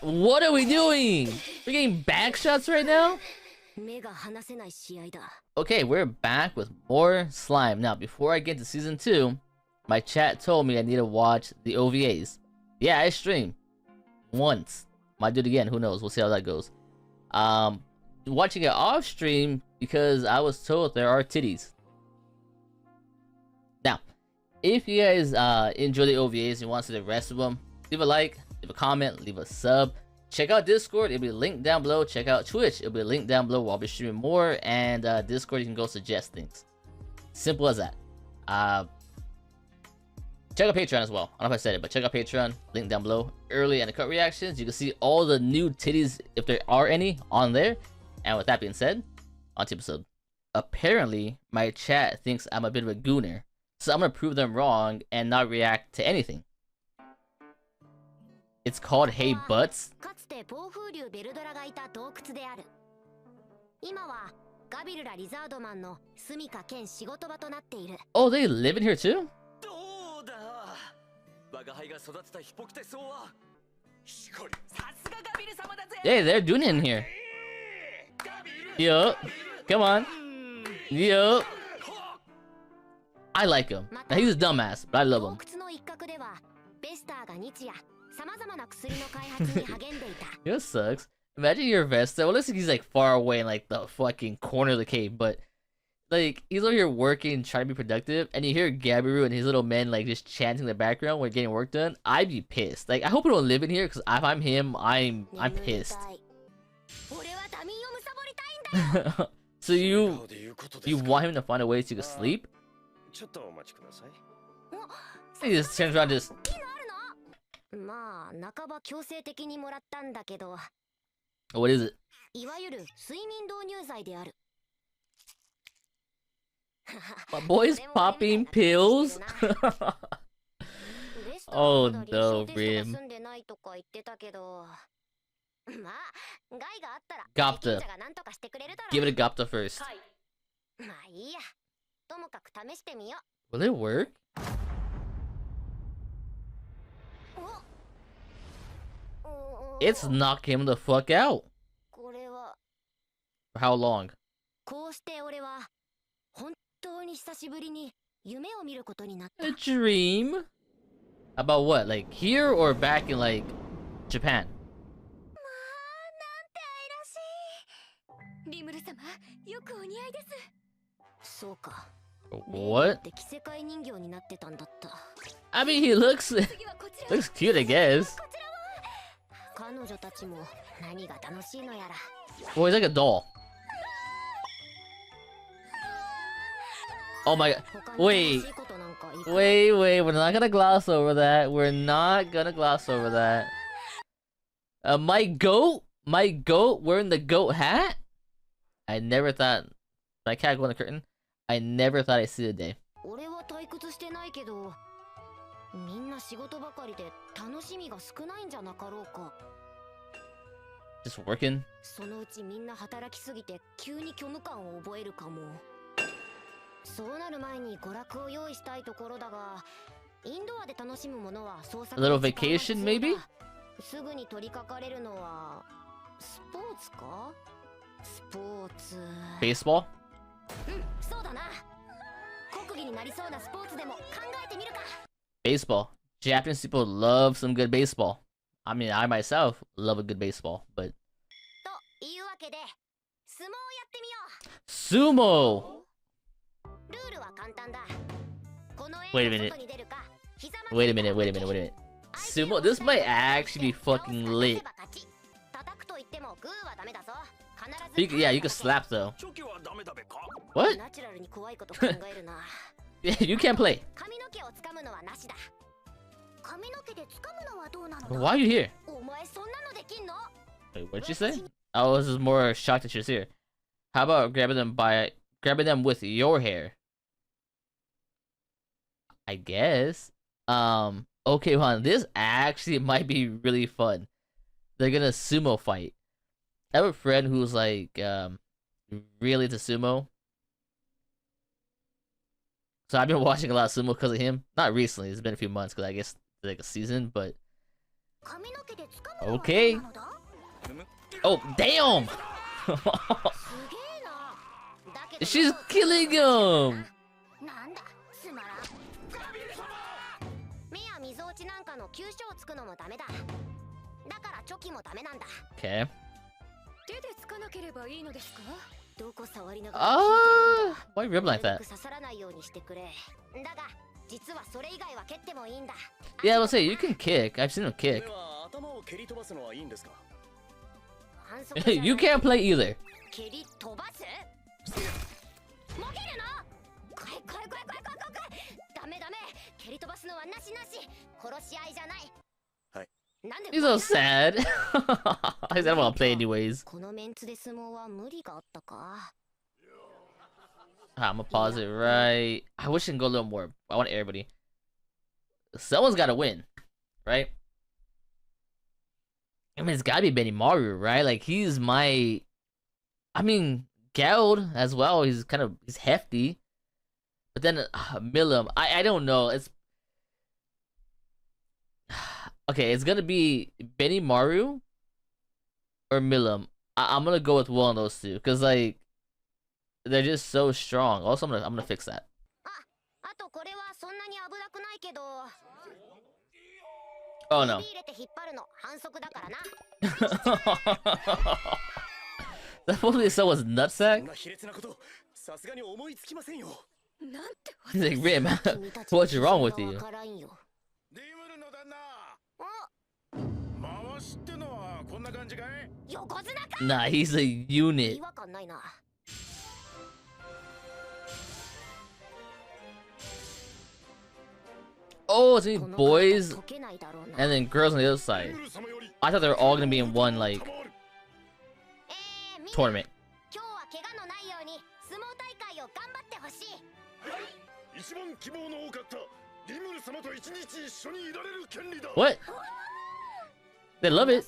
What are we doing? We're getting back shots right now? Okay, we're back with more slime. Now, before I get to season 2, my chat told me I need to watch the OVAs. Yeah, I stream once. Might do it again, who knows? We'll see how that goes. Watching it off stream because I was told there are titties. Now, if you guys enjoy the OVAs and you want to see the rest of them, leave a like, leave a comment, leave a sub. Check out Discord, it'll be linked down below. Check out Twitch, it'll be linked down below. I'll be streaming more, and Discord, you can go suggest things. Simple as that. Check out Patreon as well. I don't know if I said it, but check out Patreon, link down below. Early and the cut reactions, you can see all the new titties, if there are any, on there. And with that being said, on to the episode. Apparently, my chat thinks I'm a bit of a gooner, so I'm gonna prove them wrong and not react to anything. It's called Hey Butts. Oh, they live in here too? Hey, they're doing it in here. Yo, come on. Yo. I like him. Now, he's a dumbass, but I love him. It sucks. Imagine you're Vesta. Well, listen, he's like far away in like the fucking corner of the cave, but like he's over here working, trying to be productive, and you hear Gabiru and his little men like just chanting in the background when getting work done. I'd be pissed. Like, I hope we don't live in here, because if I'm him, I'm pissed. So you want him to find a way to sleep? He just turns around, just. What is it? My boy's popping pills? Oh no, Rim. Gopta. Give it a Gopta first. Will it work? It's knocking him the fuck out. For how long? A dream? About what? Like here or back in like Japan? What? I mean, he looks cute, I guess. Oh, he's like a doll. Oh my god. Wait, we're not gonna gloss over that. We're not gonna gloss over that. My goat wearing the goat hat? I never thought. My cat go on the curtain. I never thought I'd see the day. Just working? A little vacation, maybe? Baseball? Baseball. Japanese people love some good baseball. I mean, I myself love a good baseball, but... Sumo! Wait a minute. Sumo? This might actually be fucking lit. Yeah, you can slap though. What? Yeah, you can't play. Why are you here? Wait, what'd you say? I was just more shocked that she was here. How about grabbing them with your hair? I guess. Okay, hold on. This actually might be really fun. They're gonna sumo fight. I have a friend who's like really into sumo. So I've been watching a lot of sumo because of him. Not recently. It's been a few months because I guess like a season, but okay. Oh damn! She's killing him. Okay. Why rib like that? Yeah, let's say you can kick. I've seen him kick. You can't play either. He's so sad. I don't want to play anyways. I'm gonna pause it right. I wish I can go a little more. I want everybody. Someone's gotta win, right? I mean, it's gotta be Benimaru, right? Like, he's my... I mean, Geld as well. He's hefty. But then, Milim, I don't know. It's... Okay, it's gonna be Benimaru or Milim. I'm gonna go with one of those two. Because, like, they're just so strong. Also, I'm gonna fix that. Oh no. That supposed to be someone's nutsack? He's like, Rim, what's wrong with you? Nah, he's a unit. Oh, it's gonna be boys and then girls on the other side. I thought they were all gonna be in one, like, tournament. What? They love it.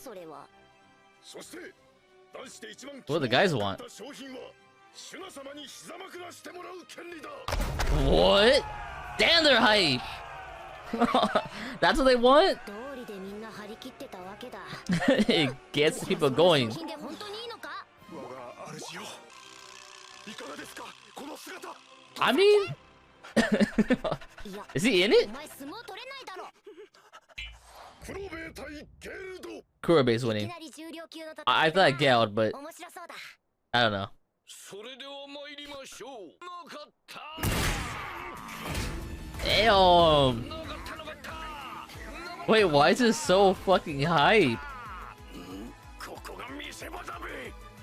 What do the guys want? What? Damn, they're hype. That's what they want? It gets people going. I mean... Is he in it? Kurobe's winning. I thought Geld, but... I don't know. Damn! Wait, why is this so fucking hype?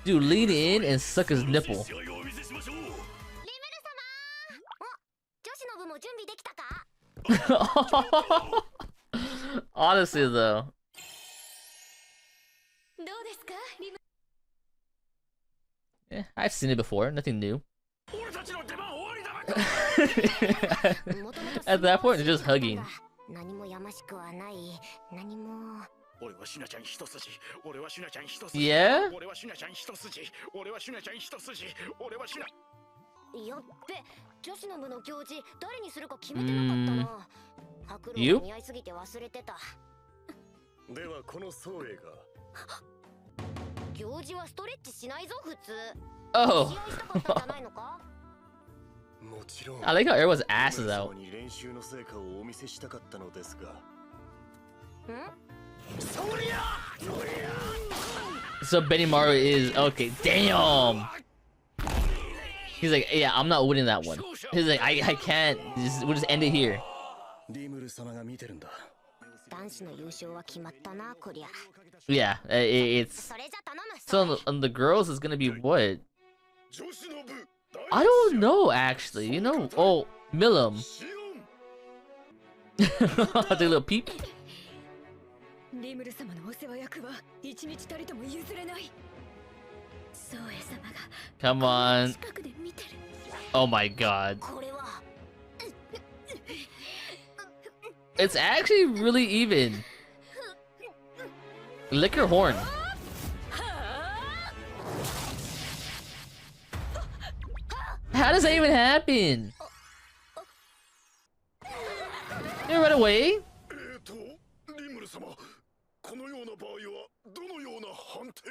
Dude, lean in and suck his nipple. Honestly, though. Yeah, I've seen it before. Nothing new. At that point, they're just hugging. Yeah? You? Oh. I like how everyone's ass is out. So Benimaru is okay. Damn. He's like, yeah, I'm not winning that one. He's like, I can't. We'll just end it here. Yeah, it's so on the girls is gonna be what? I don't know actually. You know, oh, Milim. The little peep. Come on. Oh my god. It's actually really even. Lick your horn. How does that even happen? right away.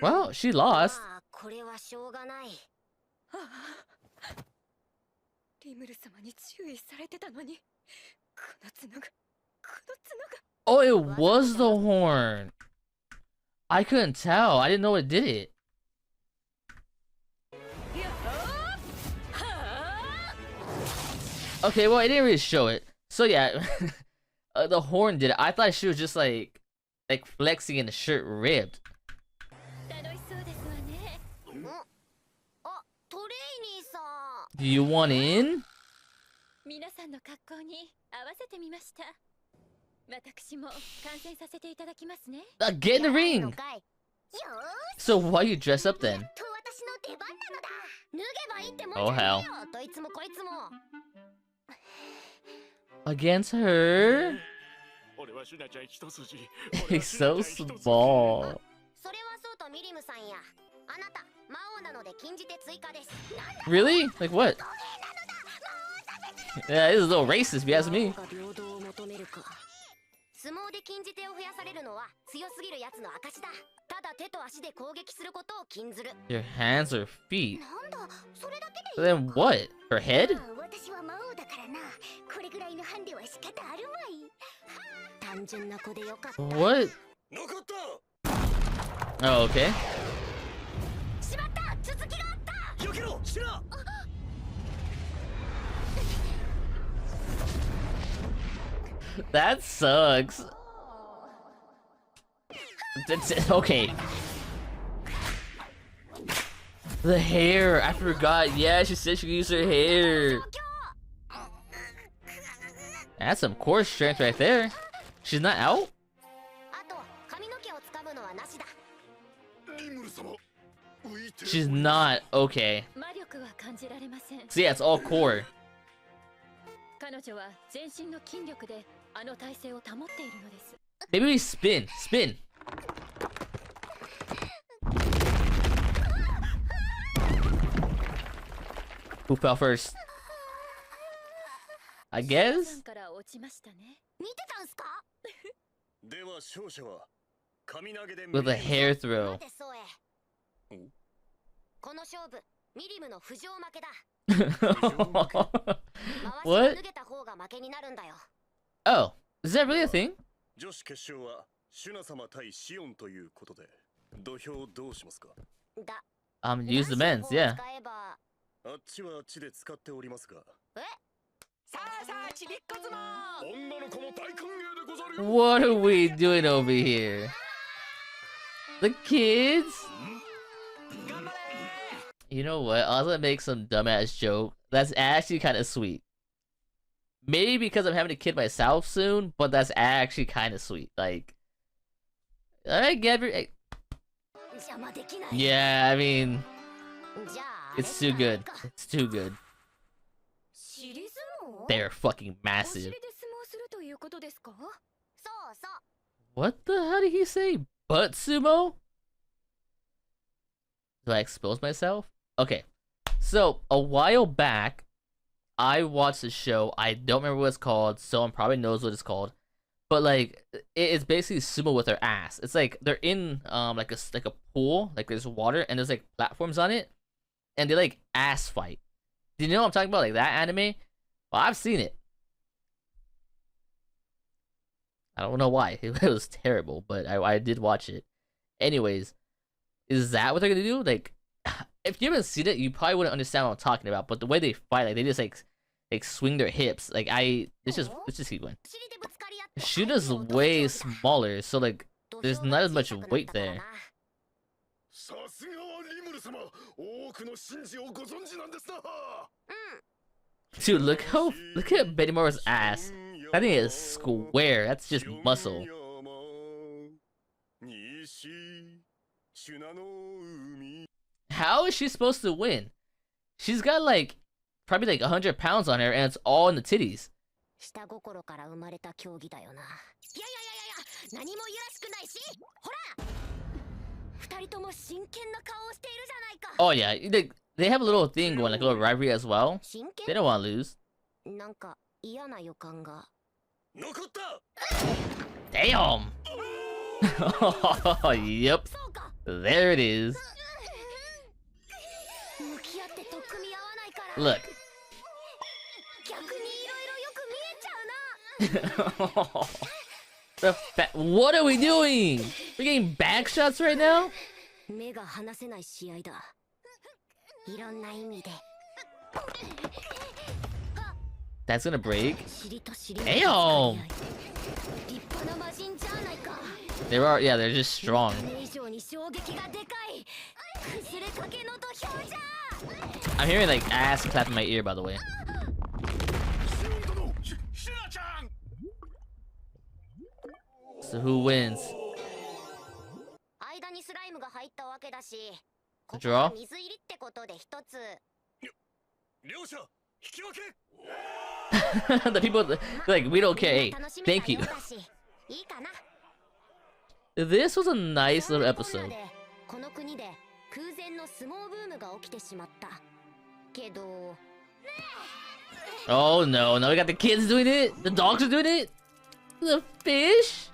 Well, she lost. Oh, it was the horn. I couldn't tell. I didn't know it did it. Okay, well, it didn't really show it. So yeah, the horn did it. I thought she was just like flexing and the shirt ripped. Do you want in? Get in the ring! So why you dress up then? Oh hell. Against her? He's so small. Really? Like what? Yeah, this is a little racist if you ask me. Your hands or feet? So then what? Her head? What? Oh, okay. That sucks. That's okay. The hair, I forgot. Yeah, she said she could use her hair. That's some core strength right there. She's not out? She's not. Okay. So yeah, it's all core. Maybe we spin. Spin. Who fell first? I guess? With a hair throw. What? Oh, is that really a thing? Use the men's, yeah. What are we doing over here? The kids? You know what? I was gonna make some dumbass joke. That's actually kind of sweet. Maybe because I'm having a kid myself soon, but that's actually kind of sweet. Like, alright, Gabby. Yeah, I mean, it's too good. It's too good. They're fucking massive. What the hell did he say? Butt sumo? Do I expose myself? Okay. So, a while back, I watched a show. I don't remember what it's called. Someone probably knows what it's called. But like, it's basically sumo with their ass. It's like they're in like a pool, like there's water and there's like platforms on it, and they like ass fight. Do you know what I'm talking about? Like that anime? Well, I've seen it. I don't know why. It was terrible, but I did watch it. Anyways, is that what they're gonna do? Like, if you haven't seen it, you probably wouldn't understand what I'm talking about. But the way they fight, like they just like swing their hips. Like let's just keep going. Shuna's way smaller, so like there's not as much weight there. Dude, look at Benimaru's ass. That thing is square. That's just muscle. How is she supposed to win? She's got like probably like 100 pounds on her, and it's all in the titties. Oh yeah, they have a little thing going, like a little rivalry as well. They don't want to lose. Damn. Yep. There it is. Look. What are we doing? We're getting back shots right now? That's gonna break. Damn. They're just strong. I'm hearing like ass clap in my ear, by the way. So who wins? A draw? The people like, we don't care. Hey, thank you. This was a nice little episode. Oh no, now we got the kids doing it? The dogs are doing it? The fish?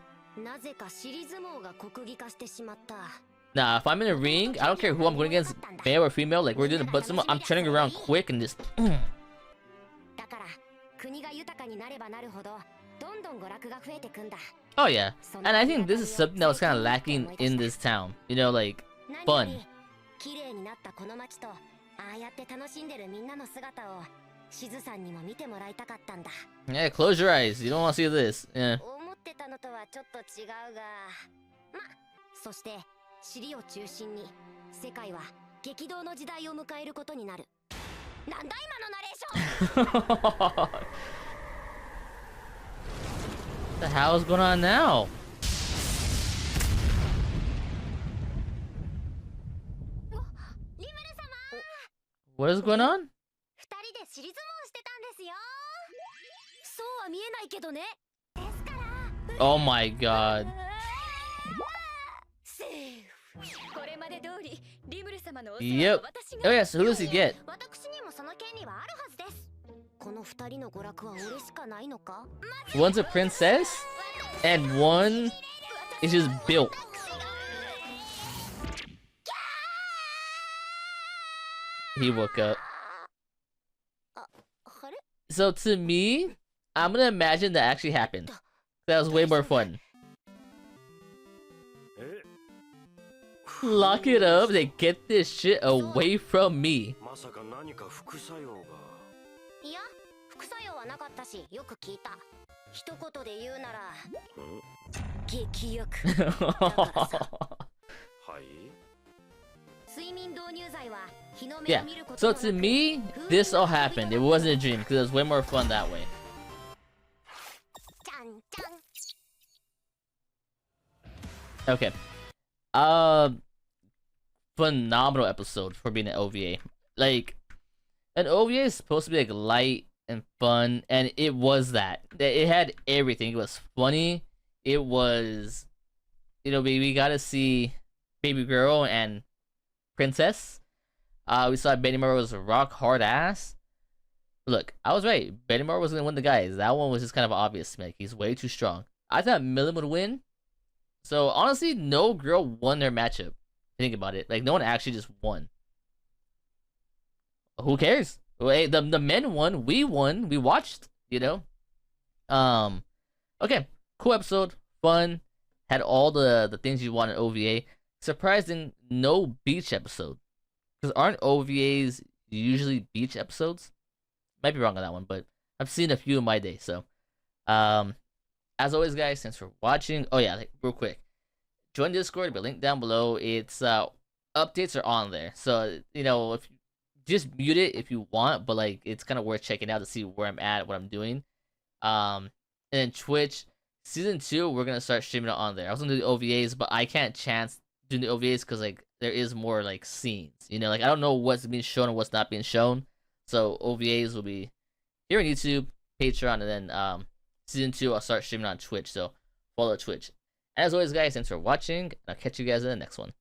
Nah, if I'm in a ring, I don't care who I'm going against, male or female, like we're doing the butt sumo, I'm turning around quick and just Oh yeah, and I think this is something that was kind of lacking in this town. You know, like, fun. Yeah, close your eyes. You don't want to see this. Yeah. What the hell is going on now? What is going on? Oh my god. Yep. Oh yeah, so who does he get? One's a princess, and one is just built. He woke up. So to me, I'm gonna imagine that actually happened. That was way more fun. Lock it up, they get this shit away from me. Yeah, so to me, this all happened. It wasn't a dream because it was way more fun that way. Okay. Phenomenal episode for being an OVA. Like, an OVA is supposed to be like light and fun, and it was that. It had everything. It was funny. It was, you know, we got to see baby girl and princess. We saw Benimaru was a rock hard ass. Look, I was right. Benimaru was gonna win the guys. That one was just kind of obvious. Like, he's way too strong. I thought Millen would win. So honestly, no girl won their matchup. Think about it. Like, no one actually just won. Who cares? Hey, the men won. We won. We watched. You know. Okay. Cool episode. Fun. Had all the things you want in OVA. Surprising, no beach episode. Because aren't OVAs usually beach episodes? Might be wrong on that one, but I've seen a few in my day. So, as always, guys, thanks for watching. Oh yeah, like, real quick, join Discord. It'll be linked down below. It's updates are on there, so you know, if just mute it if you want, but like it's kind of worth checking out to see where I'm at, what I'm doing. And then Twitch season 2, we're gonna start streaming it on there. I was gonna do the OVAs, but I can't chance doing the OVAs because like there is more like scenes, you know, like I don't know what's being shown and what's not being shown. So OVAs will be here on YouTube, Patreon, and then season 2 I'll start streaming on Twitch. So follow Twitch. As always, guys, thanks for watching. I'll catch you guys in the next one.